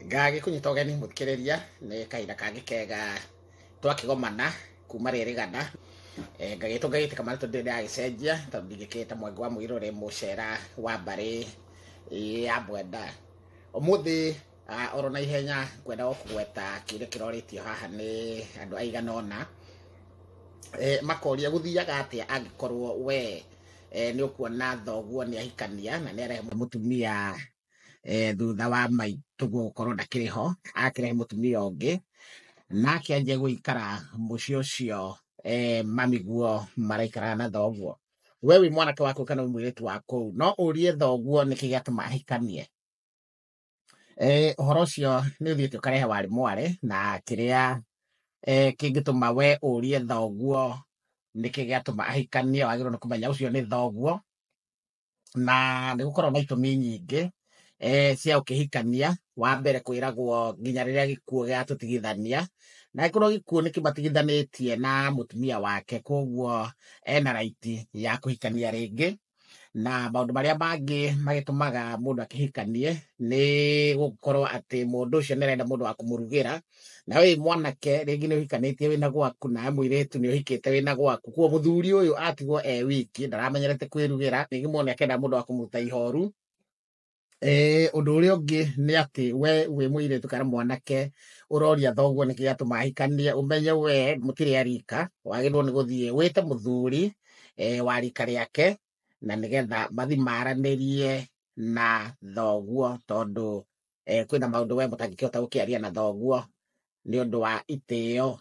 Ngagi kunyita ũgeni mũthikĩrĩria nĩ kahinda kangĩ kega twakĩgomana kuma rĩrĩ gana. Ngagĩtwo ngagĩtĩka marĩ tondũ ndĩragĩcenjia tondũ ndingĩkĩte Mwangi wa Mũirũrĩ mũcera wa mbarĩ ya Mwenda. Ũmũthĩ oro na ihenya kwenda gũkũgweta kĩrĩa kĩrorĩtio haha nĩ andũ aigana ũna, makoria gũthiaga atĩa angĩkorwo we nĩ ũkuona thoguo nĩ ahikania na nĩ arehe mũtumia thutha wa maitũ gũkorwo ndakĩrĩ ho, akĩrehe mũtumia ũngĩ na akĩanjia gũikara mũciĩ ũcio mamiguo maraikara na thoguo. We wĩ mwanake wa kũu kana wĩ mũirĩtu wa kũu, no ũrie thoguo nĩkĩ gĩatũma ahikanie. Ũhoro ũcio nĩ ũthiĩte ũkarehe warĩ mware, na kĩrĩa kĩngĩtũma we ũrie thoguo nĩkĩ gĩatũma ahikanie wagĩrĩirwo nĩ kũmenya ũcio nĩ thoguo, na nĩ gũkorwo na itũmi nyingĩ cia ũkĩhikania. Wa mbere kwĩragwo nginya rĩrĩa gĩkuũ gĩatũtigithania, na gĩkorwo gĩkuũ nĩ kĩmatigithanĩtie na mũtumia wake, koguo ena raiti ya kũhikania rĩngĩ. Na maũndũ marĩa mangĩ magĩtũmaga mũndũ akĩhikanie nĩ gũkorwo atĩ mũndũ ũcio nĩ arenda mũndũ wa kũmũrugĩra, na wĩ mwanake rĩngĩ nĩ ũhikanĩtie wĩna gwaku, na mũirĩtu nĩ ũhikĩte wĩna gwaku, koguo mũthuri ũyũ atigwo e wiki ndaramenyerete kwĩrugĩra, rĩngĩ mũndũ nĩ akenda mũndũ wa kũmũruta ihoru. Ũndũ ũrĩa ũngĩ nĩ atĩ we wĩ mũirĩtu kana mwanake ũroria thoguo nĩkĩ gĩatũma ahikanie, ũmenye we mũtirĩ a rika, wagĩrĩirwo nĩ gũthiĩ wĩte mũthuri wa rika rĩake, na nĩgetha mathi maranĩrie na thoguo, tondũ kwĩna maũndũ we mũtangĩkĩhota gũkĩaria na thoguo nĩ ũndũ wa itĩo,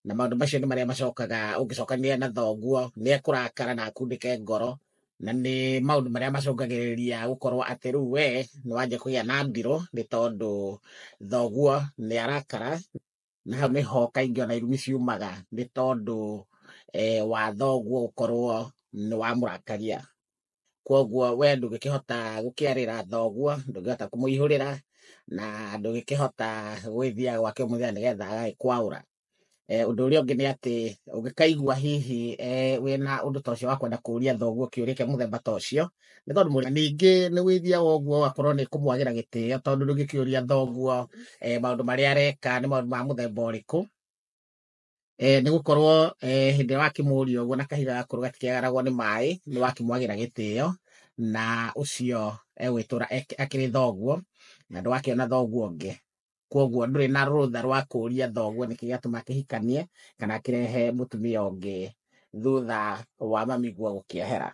na maũndũ macio nĩ marĩa macokaga ũngĩcokania na thoguo nĩ ekũrakara na akundĩke ngoro, na nĩ maũndũ marĩa macũngagĩrĩria gũkorwo atĩ rĩu we nĩ wanjia kũgĩa na mbirũ nĩ tondũ thoguo nĩ arakara. Na hau nĩho kaingĩ ona irumi ciumaga nĩ tondũ wa thoguo gũkorwo nĩ wamũrakaria. Koguo we ndũngĩkĩhota gũkĩarĩra thoguo, ndũngĩhota kũmũihũrĩra, na ndũngĩkĩhota gũgĩthiaga gwake mũthenya nĩgetha agagĩkwaũra. Ũndũ ũrĩa ũngĩ nĩ atĩ ũngĩkaigua hihi wĩna ũndũ ta ũcio wa kwenda kũũria thoguo kĩũria kĩa mũthemba ta ũcio, nĩ tondũ ningĩ nĩ wĩthiaga ũguo ũgakorwo nĩ kũmwagĩra gĩtĩo, tondũ ndũngĩkĩũria thoguo maũndũ marĩa areka nĩ maũndũ ma mũthemba ũrĩkũ. Nĩ gũkorwo hĩndĩ ĩrĩa wakĩmũũria ũguo na kahiga gakũrũ gatikĩagaragwo nĩ maĩ, nĩ wakĩmwagĩra gĩtĩo, na ũcio egũgĩtũra akĩrĩ thoguo na ndwakĩona thoguo ũngĩ. Koguo ndũrĩ na rũtha rwa kũũria thoguo nĩkĩ gĩatũma akĩhikanie kana akĩrehe mũtumia ũngĩ thutha wa mamiguo gũkĩehera.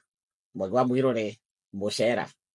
Mwangi wa Mũirũrĩ mũcera.